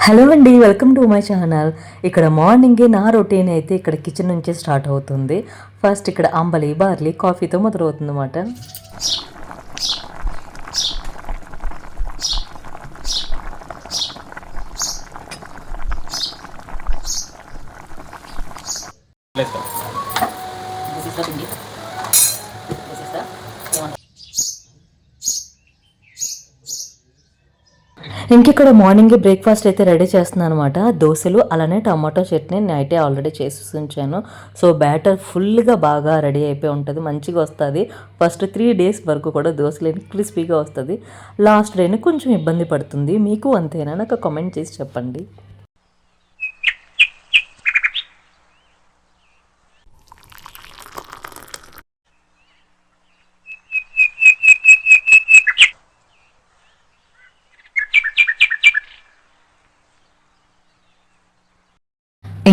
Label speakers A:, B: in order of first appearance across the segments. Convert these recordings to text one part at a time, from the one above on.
A: Hello అండి, welcome to my channel. ఇక్కడ మార్నింగే నా రొటీన్ అయితే ఇక్కడ కిచెన్ నుంచే స్టార్ట్ అవుతుంది. ఫస్ట్ ఇక్కడ అంబలి బార్లీ కాఫీతో మొదలవుతుంది అన్నమాట. ఇంకిక్కడ మార్నింగ్ బ్రేక్ఫాస్ట్ అయితే రెడీ చేస్తున్నాను అనమాట. దోశలు అలానే టమాటో చట్నీ నైటే ఆల్రెడీ చేసి ఉంచాను. సో బ్యాటర్ ఫుల్గా బాగా రెడీ అయిపోయి ఉంటుంది, మంచిగా వస్తుంది. ఫస్ట్ 3 days వరకు కూడా దోశలు క్రిస్పీగా వస్తుంది. లాస్ట్ డేని కొంచెం ఇబ్బంది పడుతుంది. మీకు అంతేనా? నాకు కామెంట్ చేసి చెప్పండి.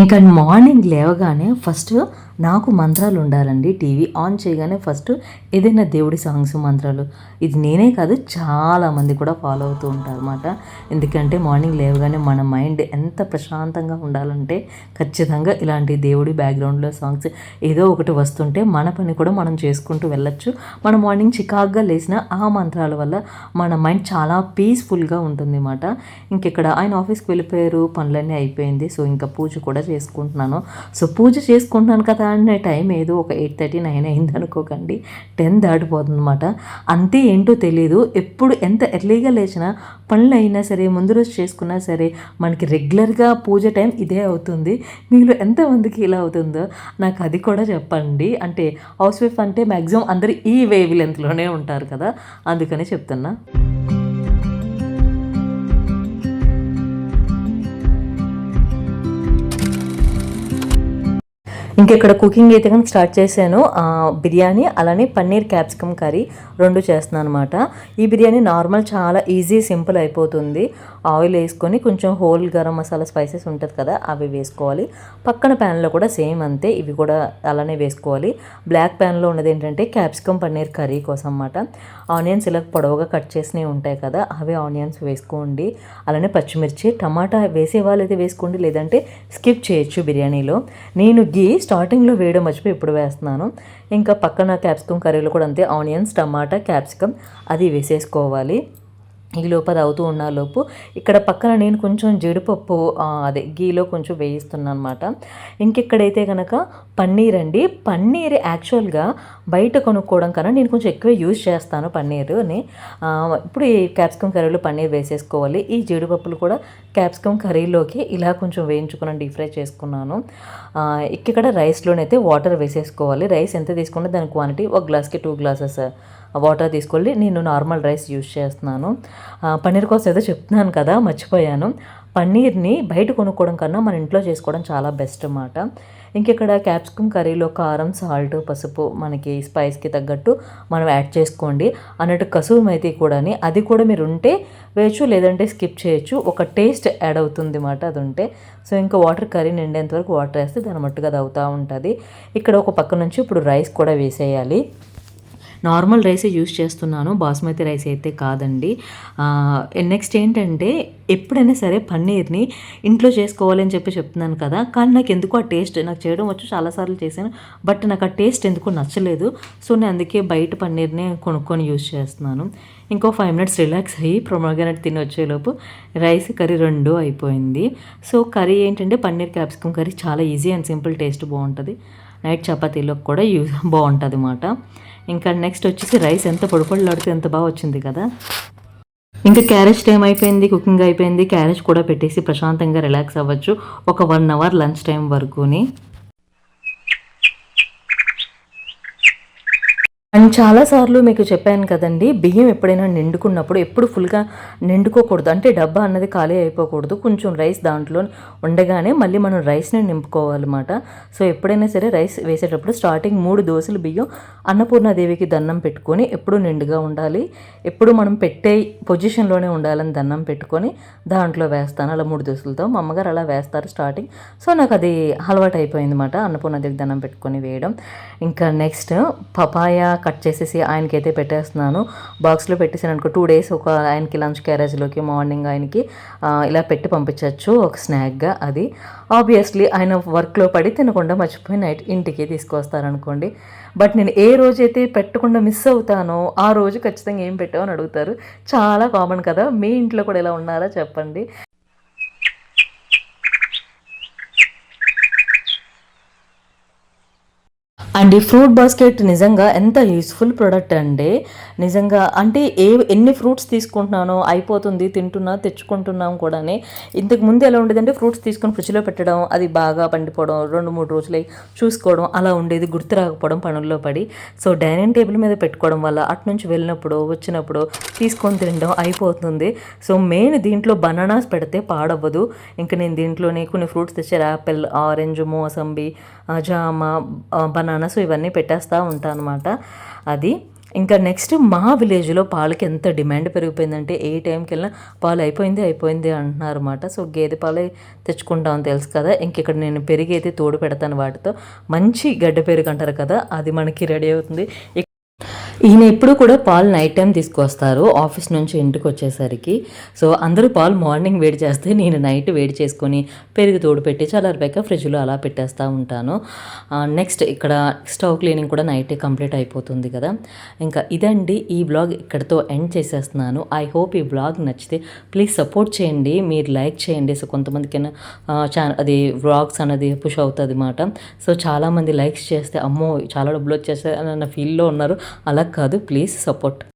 A: ఇంకా మార్నింగ్ లేవగానే ఫస్ట్ నాకు మంత్రాలు ఉండాలండి. టీవీ ఆన్ చేయగానే ఫస్ట్ ఏదైనా దేవుడి సాంగ్స్ మంత్రాలు, ఇది నేనే కాదు చాలామంది కూడా ఫాలో అవుతూ ఉంటారు అన్నమాట. ఎందుకంటే మార్నింగ్ లేవగానే మన మైండ్ ఎంత ప్రశాంతంగా ఉండాలంటే ఖచ్చితంగా ఇలాంటి దేవుడి బ్యాక్గ్రౌండ్లో సాంగ్స్ ఏదో ఒకటి వస్తుంటే మన పని కూడా మనం చేసుకుంటూ వెళ్ళొచ్చు. మనం మార్నింగ్ చికాగ్గా లేచిన ఆ మంత్రాల వల్ల మన మైండ్ చాలా పీస్ఫుల్గా ఉంటుంది అన్నమాట. ఇంకెక్కడ ఆయన ఆఫీస్కి వెళ్ళిపోయారు, పనులన్నీ అయిపోయింది. సో ఇంకా పూజ కూడా చేసుకుంటున్నాను. సో పూజ చేసుకుంటున్నాను కదా అనే టైం ఏదో ఒక 8:30, 9 అయింది అనుకోకండి. 10 దాటిపోతుంది అనమాట. అంతే ఏంటో తెలియదు. ఎప్పుడు ఎంత ఎర్లీగా లేచినా పనులు అయినా సరే, ముందు రోజు చేసుకున్నా సరే, మనకి రెగ్యులర్గా పూజ టైం ఇదే అవుతుంది. మీలో ఎంతమందికి ఇలా అవుతుందో నాకు అది కూడా చెప్పండి. అంటే హౌస్ వైఫ్ అంటే మ్యాక్సిమం అందరూ ఈ వేవ్ లెంత్లోనే ఉంటారు కదా, అందుకని చెప్తున్నా. ఇంకెక్కడ కుకింగ్ అయితే కనుక స్టార్ట్ చేశాను. బిర్యానీ అలానే పన్నీర్ క్యాప్సికమ్ కర్రీ 2 చేస్తున్నాను అనమాట. ఈ బిర్యానీ నార్మల్ చాలా ఈజీ సింపుల్ అయిపోతుంది. ఆయిల్ వేసుకొని కొంచెం హోల్ గరం మసాలా స్పైసెస్ ఉంటుంది కదా, అవి వేసుకోవాలి. పక్కన ప్యాన్లో కూడా సేమ్ అంతే, ఇవి కూడా అలానే వేసుకోవాలి. బ్లాక్ ప్యాన్లో ఉన్నది ఏంటంటే క్యాప్సికమ్ పన్నీర్ కర్రీ కోసం అన్నమాట. ఆనియన్స్ ఇలా పొడవుగా కట్ చేసినవి ఉంటాయి కదా, అవి ఆనియన్స్ వేసుకోండి. అలానే పచ్చిమిర్చి, టమాటా వేసే వాళ్ళైతే వేసుకోండి, లేదంటే స్కిప్ చేయొచ్చు బిర్యానీలో. నేను స్టార్టింగ్లో వేయడం మర్చిపోయి ఇప్పుడు వేస్తున్నాను. ఇంకా పక్కన క్యాప్సికమ్ కర్రీలో కూడా అంతే, ఆనియన్స్, టమాటా, క్యాప్సికమ్ అది వేసేసుకోవాలి. ఈ లోపు అది అవుతూ ఉన్న లోపు ఇక్కడ పక్కన నేను కొంచెం జీడిపప్పు అదే గీలో కొంచెం వేయిస్తున్నాను అనమాట. ఇంకెక్కడైతే కనుక పన్నీర్ అండి. పన్నీర్ యాక్చువల్గా బయట కొనుక్కోవడం కన్నా నేను కొంచెం ఎక్కువ యూజ్ చేస్తాను పన్నీర్ని. ఇప్పుడు ఈ క్యాప్సికమ్ కర్రీలో పన్నీర్ వేసేసుకోవాలి. ఈ జీడిపప్పులు కూడా క్యాప్సికమ్ కర్రీలోకి ఇలా కొంచెం వేయించుకుని డీప్ ఫ్రై చేసుకున్నాను. ఇక్కడ రైస్లోనైతే వాటర్ వేసేసుకోవాలి. రైస్ ఎంత తీసుకుంటే దాని క్వాంటిటీ 1 గ్లాస్కి 2 glasses వాటర్ తీసుకోవాలి. నేను నార్మల్ రైస్ యూజ్ చేస్తున్నాను. పన్నీర్ కోసం ఏదో చెప్తున్నాను కదా, మర్చిపోయాను. పన్నీర్ని బయట కొనుక్కోవడం కన్నా మన ఇంట్లో చేసుకోవడం చాలా బెస్ట్ అన్నమాట. ఇంకెక్కడ క్యాప్సికమ్ కర్రీలో కారం, సాల్ట్, పసుపు మనకి స్పైస్కి తగ్గట్టు మనం యాడ్ చేసుకోండి. అన్నట్టు కసూరి మేతి కూడా, అది కూడా మీరు ఉంటే వేయచ్చు, లేదంటే స్కిప్ చేయొచ్చు. ఒక టేస్ట్ యాడ్ అవుతుంది అన్నమాట అది ఉంటే. సో ఇంకా వాటర్ కర్రీ నిండేంత వరకు వాటర్ వేస్తే దాని మట్టుగా అది అవుతూ ఉంటుంది. ఇక్కడ ఒక పక్క నుంచి ఇప్పుడు రైస్ కూడా వేసేయాలి. నార్మల్ రైసే యూజ్ చేస్తున్నాను, బాస్మతి రైస్ అయితే కాదండి. నెక్స్ట్ ఏంటంటే ఎప్పుడైనా సరే పన్నీర్ని ఇంట్లో చేసుకోవాలని చెప్తున్నాను కదా, కానీ నాకు ఎందుకు ఆ టేస్ట్, నాకు చేయడం వచ్చు, చాలాసార్లు చేశాను, బట్ నాకు ఆ టేస్ట్ ఎందుకు నచ్చలేదు. సో నేను అందుకే బయట పన్నీర్ని కొనుక్కొని యూజ్ చేస్తున్నాను. ఇంకో 5 minutes రిలాక్స్ అయ్యి ప్రొమోగ్రానేట్ తిని వచ్చేలోపు రైస్ కర్రీ 2 అయిపోయింది. సో కర్రీ ఏంటంటే పన్నీర్ క్యాప్సికమ్ కర్రీ చాలా ఈజీ అండ్ సింపుల్, టేస్ట్ బాగుంటుంది. నైట్ చపాతీలోకి కూడా బాగుంటుంది అన్నమాట. ఇంకా నెక్స్ట్ వచ్చేసి రైస్ ఎంత పొడిపొడిలాడితే ఎంత బాగా వచ్చింది కదా. ఇంకా క్యారేజ్ టైం అయిపోయింది, కుకింగ్ అయిపోయింది. క్యారేజ్ కూడా పెట్టేసి ప్రశాంతంగా రిలాక్స్ అవ్వచ్చు ఒక 1 hour లంచ్ టైం వరకుని. అండ్ చాలాసార్లు మీకు చెప్పాను కదండి, బియ్యం ఎప్పుడైనా నిండుకున్నప్పుడు ఎప్పుడు ఫుల్గా నిండుకోకూడదు. అంటే డబ్బా అన్నది ఖాళీ అయిపోకూడదు. కొంచెం రైస్ దాంట్లో ఉండగానే మళ్ళీ మనం రైస్ని నింపుకోవాలన్నమాట. సో ఎప్పుడైనా సరే రైస్ వేసేటప్పుడు స్టార్టింగ్ 3 దోశలు బియ్యం అన్నపూర్ణాదేవికి దండం పెట్టుకొని ఎప్పుడు నిండుగా ఉండాలి, ఎప్పుడు మనం పెట్టే పొజిషన్లోనే ఉండాలని దండం పెట్టుకొని దాంట్లో వేస్తాను. అలా 3 దోశలతో మా అమ్మగారు అలా వేస్తారు స్టార్టింగ్. సో నాకు అది అలవాటు అయిపోయింది అన్నమాట, అన్నపూర్ణాదేవికి దండం పెట్టుకొని వేయడం. ఇంకా నెక్స్ట్ పపాయ కట్ చేసేసి ఆయనకైతే పెట్టేస్తున్నాను. బాక్స్లో పెట్టేసాను అనుకో 2 days ఒక ఆయనకి లంచ్ క్యారేజ్లోకి మార్నింగ్ ఆయనకి ఇలా పెట్టి పంపించవచ్చు ఒక స్నాక్గా. అది ఆబ్వియస్లీ ఆయన వర్క్లో పడి తినకుండా మర్చిపోయి నైట్ ఇంటికి తీసుకొస్తారనుకోండి. బట్ నేను ఏ రోజైతే పెట్టకుండా మిస్ అవుతానో ఆ రోజు ఖచ్చితంగా ఏం పెట్టావు అని అడుగుతారు. చాలా కామన్ కదా, మీ ఇంట్లో కూడా ఇలా ఉన్నారా చెప్పండి. అండ్ ఈ ఫ్రూట్ బాస్కెట్ నిజంగా ఎంత యూస్ఫుల్ ప్రోడక్ట్ అండి. నిజంగా అంటే ఎన్ని ఫ్రూట్స్ తీసుకుంటున్నానో అయిపోతుంది, తింటున్నా తెచ్చుకుంటున్నాం కూడా. ఇంతకు ముందు ఎలా ఉండేదంటే ఫ్రూట్స్ తీసుకొని ఫ్రిడ్జ్లో పెట్టడం, అది బాగా పండిపోవడం 2-3 రోజులు చూసుకోవడం అలా ఉండేది, గుర్తు రాకపోవడం పనుల్లో పడి. సో డైనింగ్ టేబుల్ మీద పెట్టుకోవడం వల్ల అటు నుంచి వెళ్ళినప్పుడు వచ్చినప్పుడు తీసుకొని తినడం అయిపోతుంది. సో మెయిన్ దీంట్లో బనానాస్ పెడితే పాడవ్వదు. ఇంకా నేను దీంట్లోనే కొన్ని ఫ్రూట్స్ తెచ్చారు, యాపిల్, ఆరెంజ్, మోసంబి, జామ, బనానాస్ ఇవన్నీ పెట్టేస్తూ ఉంటాను అనమాట. అది ఇంకా నెక్స్ట్ మా విలేజ్లో పాలకి ఎంత డిమాండ్ పెరిగిపోయిందంటే ఏ టైంకి వెళ్ళినా పాలు అయిపోయింది అంటున్నారు అనమాట. సో గేదె పాలే తెచ్చుకుంటామని తెలుసు కదా. ఇంక ఇక్కడ నేను పెరిగి అయితే తోడు పెడతాను వాటితో. మంచి గడ్డ పెరుగు అంటారు కదా, అది మనకి రెడీ అవుతుంది. ఈయన ఎప్పుడు కూడా పాలు నైట్ టైం తీసుకొస్తారు ఆఫీస్ నుంచి ఇంటికి వచ్చేసరికి. సో అందరూ పాలు మార్నింగ్ వేడి చేస్తే నేను నైట్ వేడి చేసుకొని పెరుగు తోడు పెట్టి చల్లారిపోయాక ఫ్రిడ్జ్లో అలా పెట్టేస్తూ ఉంటాను. నెక్స్ట్ ఇక్కడ స్టవ్ క్లీనింగ్ కూడా నైటే కంప్లీట్ అయిపోతుంది కదా. ఇంకా ఇదండి ఈ వ్లాగ్ ఇక్కడితో ఎండ్ చేసేస్తున్నాను. ఐ హోప్ ఈ వ్లాగ్ నచ్చితే ప్లీజ్ సపోర్ట్ చేయండి, మీరు లైక్ చేయండి. సో కొంతమందికైనా అది వ్లాగ్స్ అనేది పుష్ అవుతుంది అన్నమాట. సో చాలామంది లైక్స్ చేస్తే అమ్మో చాలా డబ్బులు వచ్చేస్తాయి అన్న ఫీల్లో ఉన్నారు. అలా కాదు, ప్లీజ్ సపోర్ట్.